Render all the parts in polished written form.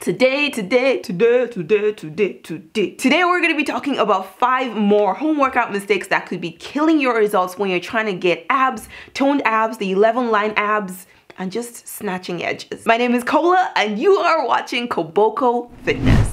Today we're going to be talking about 5 more home workout mistakes that could be killing your results when you're trying to get abs, toned abs, the 11-line abs, and just snatching edges. My name is Kola and you are watching Koboko Fitness.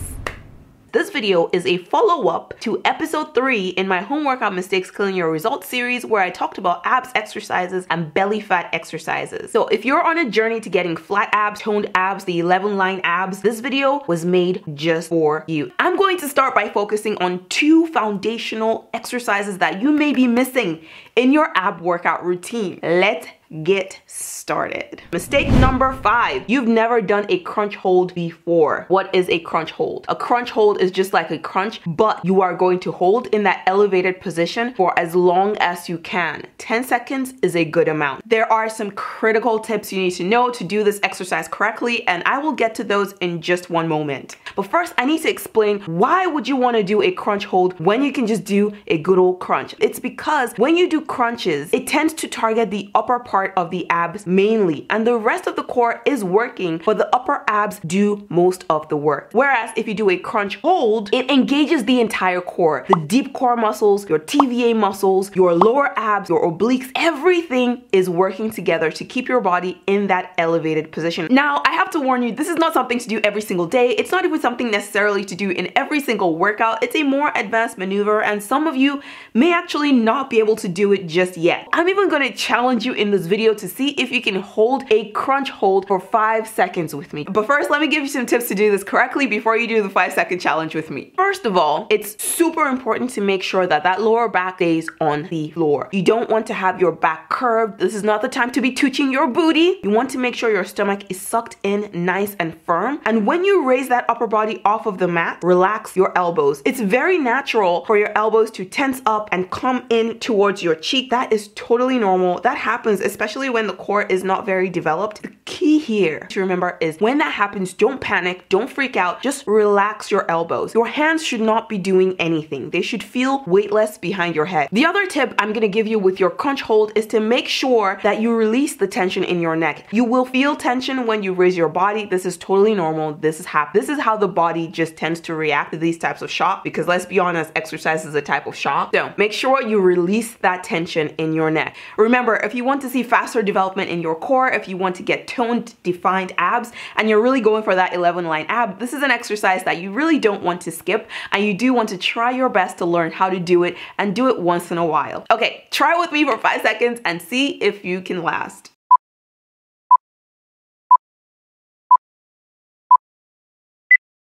This video is a follow-up to episode 3 in my home workout mistakes killing your results series, where I talked about abs exercises and belly fat exercises. So if you're on a journey to getting flat abs, toned abs, the 11-line abs, this video was made just for you. I'm going to start by focusing on 2 foundational exercises that you may be missing in your ab workout routine. Let's get started. Mistake number 5. You've never done a crunch hold before. What is a crunch hold? A crunch hold is just like a crunch, but you are going to hold in that elevated position for as long as you can. 10 seconds is a good amount. There are some critical tips you need to know to do this exercise correctly, and I will get to those in just one moment. But first, I need to explain why would you want to do a crunch hold when you can just do a good old crunch. It's because when you do crunches, it tends to target the upper part of the abs mainly, and the rest of the core is working, but the upper abs do most of the work. Whereas if you do a crunch hold, it engages the entire core, the deep core muscles, your TVA muscles, your lower abs, your obliques, everything is working together to keep your body in that elevated position. Now, I have to warn you, this is not something to do every single day. It's not even something necessarily to do in every single workout. It's a more advanced maneuver, and some of you may actually not be able to do it just yet. I'm even going to challenge you in this video to see if you can hold a crunch hold for 5 seconds with me. But first, let me give you some tips to do this correctly before you do the 5-second challenge with me. First of all, it's super important to make sure that that lower back stays on the floor. You don't want to have your back curved. This is not the time to be touching your booty. You want to make sure your stomach is sucked in nice and firm. And when you raise that upper body off of the mat, relax your elbows. It's very natural for your elbows to tense up and come in towards your cheek. That is totally normal. That happens especially when the core is not very developed. The key here to remember is when that happens, don't panic, don't freak out, just relax your elbows. Your hands should not be doing anything. They should feel weightless behind your head. The other tip I'm going to give you with your crunch hold is to make sure that you release the tension in your neck. You will feel tension when you raise your body. This is totally normal. This is how the body just tends to react to these types of shock, because let's be honest, exercise is a type of shock. So make sure you release that tension in your neck. Remember, if you want to see faster development in your core, if you want to get toned, defined abs, and you're really going for that 11-line ab, this is an exercise that you really don't want to skip, and you do want to try your best to learn how to do it and do it once in a while. Okay, try it with me for 5 seconds and see if you can last.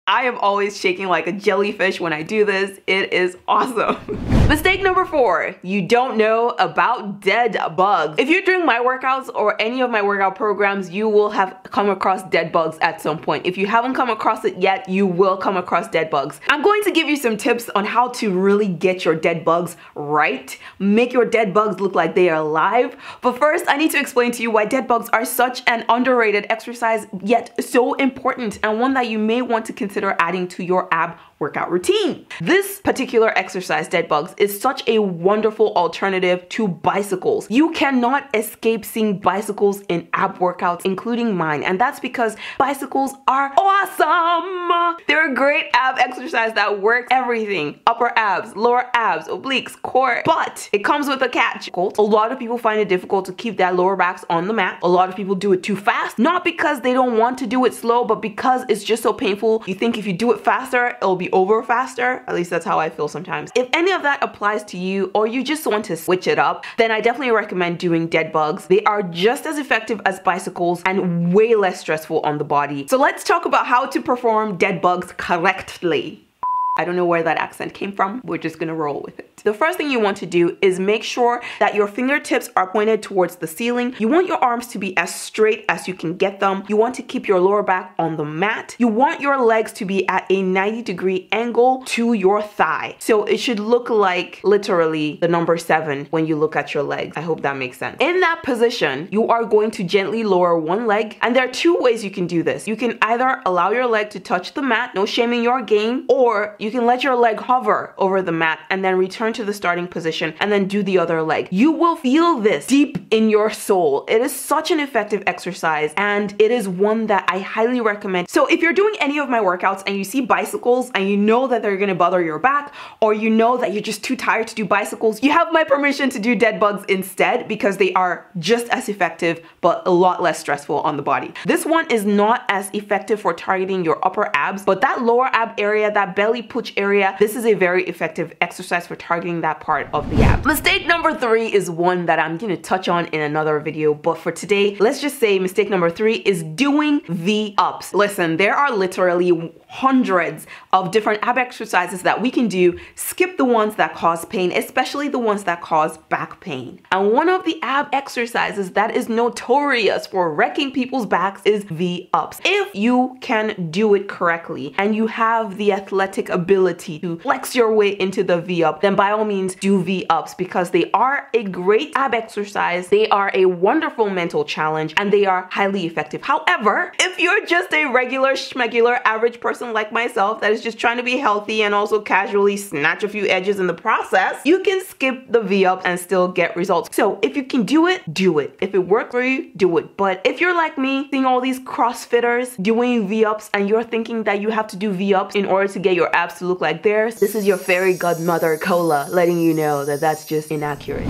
I am always shaking like a jellyfish when I do this. It is awesome. Mistake number 4, you don't know about dead bugs. If you're doing my workouts or any of my workout programs, you will have come across dead bugs at some point. If you haven't come across it yet, you will come across dead bugs. I'm going to give you some tips on how to really get your dead bugs right, make your dead bugs look like they are alive. But first, I need to explain to you why dead bugs are such an underrated exercise, yet so important, and one that you may want to consider adding to your ab workout routine. This particular exercise, dead bugs, is such a wonderful alternative to bicycles. You cannot escape seeing bicycles in ab workouts, including mine, and that's because bicycles are awesome. They're a great ab exercise that works everything: upper abs, lower abs, obliques, core, but it comes with a catch. A lot of people find it difficult to keep their lower backs on the mat. A lot of people do it too fast, not because they don't want to do it slow, but because it's just so painful. You think if you do it faster, it'll be over faster. At least that's how I feel sometimes. If any of that applies to you, or you just want to switch it up, then I definitely recommend doing dead bugs. They are just as effective as bicycles and way less stressful on the body. So let's talk about how to perform dead bugs correctly. I don't know where that accent came from. We're just gonna roll with it. The first thing you want to do is make sure that your fingertips are pointed towards the ceiling. You want your arms to be as straight as you can get them. You want to keep your lower back on the mat. You want your legs to be at a 90-degree angle to your thigh. So it should look like literally the number 7 when you look at your legs. I hope that makes sense. In that position, you are going to gently lower one leg, and there are 2 ways you can do this. You can either allow your leg to touch the mat, no shame in your game, or you can let your leg hover over the mat and then return to the starting position and then do the other leg. You will feel this deep in your soul. It is such an effective exercise, and it is one that I highly recommend. So if you're doing any of my workouts and you see bicycles and you know that they're gonna bother your back, or you know that you're just too tired to do bicycles, you have my permission to do dead bugs instead, because they are just as effective but a lot less stressful on the body. This one is not as effective for targeting your upper abs, but that lower ab area, that belly pooch area, this is a very effective exercise for targeting that part of the ab. Mistake number 3 is one that I'm gonna touch on in another video, but for today, let's just say mistake number 3 is doing V-ups. Listen, there are literally hundreds of different ab exercises that we can do. Skip the ones that cause pain, especially the ones that cause back pain. And one of the ab exercises that is notorious for wrecking people's backs is V-ups. If you can do it correctly and you have the athletic ability to flex your way into the V-up, then by all means do V-ups, because they are a great ab exercise, they are a wonderful mental challenge, and they are highly effective. However, if you're just a regular schmegular average person like myself that is just trying to be healthy and also casually snatch a few edges in the process, you can skip the V-ups and still get results. So if you can do it, do it. If it works for you, do it. But if you're like me, seeing all these CrossFitters doing V-ups and you're thinking that you have to do V-ups in order to get your abs to look like theirs, this is your fairy godmother Cola letting you know that that's just inaccurate.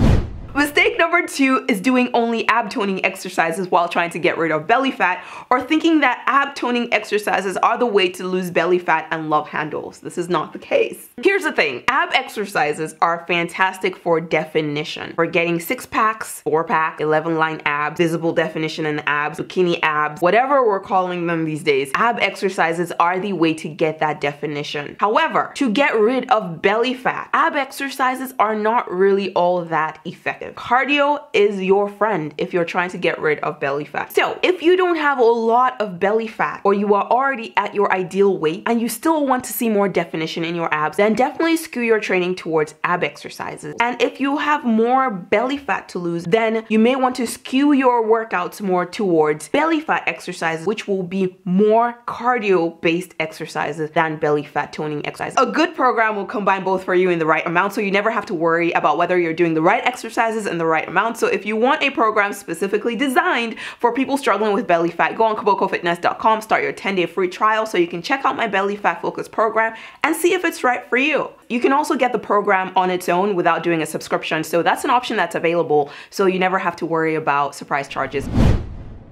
Mistake number 2 is doing only ab toning exercises while trying to get rid of belly fat, or thinking that ab toning exercises are the way to lose belly fat and love handles. This is not the case. Here's the thing, ab exercises are fantastic for definition, for getting 6-packs, 4-pack, 11-line abs, visible definition in the abs, bikini abs, whatever we're calling them these days. Ab exercises are the way to get that definition. However, to get rid of belly fat, ab exercises are not really all that effective. Cardio is your friend if you're trying to get rid of belly fat. So if you don't have a lot of belly fat, or you are already at your ideal weight and you still want to see more definition in your abs, then definitely skew your training towards ab exercises. And if you have more belly fat to lose, then you may want to skew your workouts more towards belly fat exercises, which will be more cardio based exercises than belly fat toning exercises. A good program will combine both for you in the right amount, so you never have to worry about whether you're doing the right exercises in the right amount. So if you want a program specifically designed for people struggling with belly fat, go on KibokoFitness.com, start your 10-day free trial so you can check out my belly fat focus program and see if it's right for you. You can also get the program on its own without doing a subscription, so that's an option that's available, so you never have to worry about surprise charges.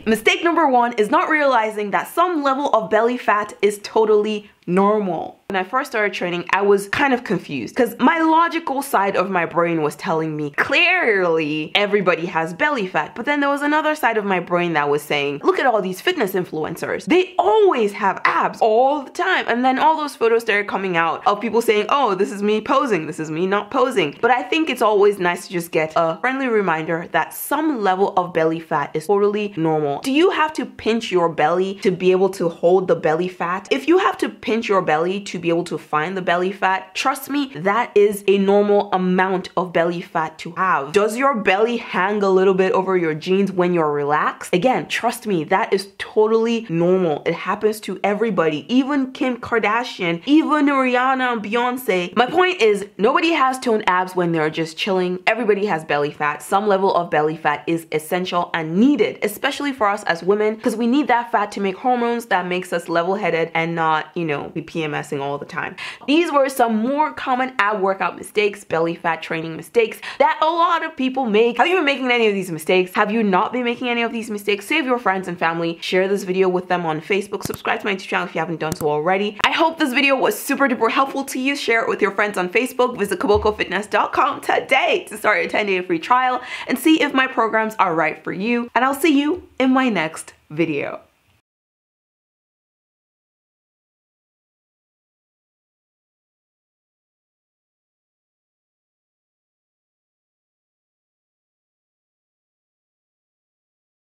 Mistake number 1 is not realizing that some level of belly fat is totally normal. When I first started training, I was kind of confused because my logical side of my brain was telling me clearly everybody has belly fat, but then there was another side of my brain that was saying, look at all these fitness influencers, they always have abs all the time. And then all those photos started coming out of people saying, oh, this is me posing, this is me not posing. But I think it's always nice to just get a friendly reminder that some level of belly fat is totally normal. Do you have to pinch your belly to be able to hold the belly fat? If you have to pinch your belly to be able to find the belly fat, trust me, that is a normal amount of belly fat to have. Does your belly hang a little bit over your jeans when you're relaxed? Again, trust me, that is totally normal. It happens to everybody, even Kim Kardashian, even Rihanna and Beyonce. My point is, nobody has toned abs when they're just chilling. Everybody has belly fat. Some level of belly fat is essential and needed, especially for us as women, because we need that fat to make hormones that makes us level-headed and not, you know, be PMSing all the time. These were some more common ab workout mistakes, belly fat training mistakes that a lot of people make. Have you been making any of these mistakes? Have you not been making any of these mistakes? Save your friends and family, share this video with them on Facebook, subscribe to my YouTube channel if you haven't done so already. I hope this video was super duper helpful to you. Share it with your friends on Facebook. Visit KibokoFitness.com today to start your 10-day free trial and see if my programs are right for you. And I'll see you in my next video.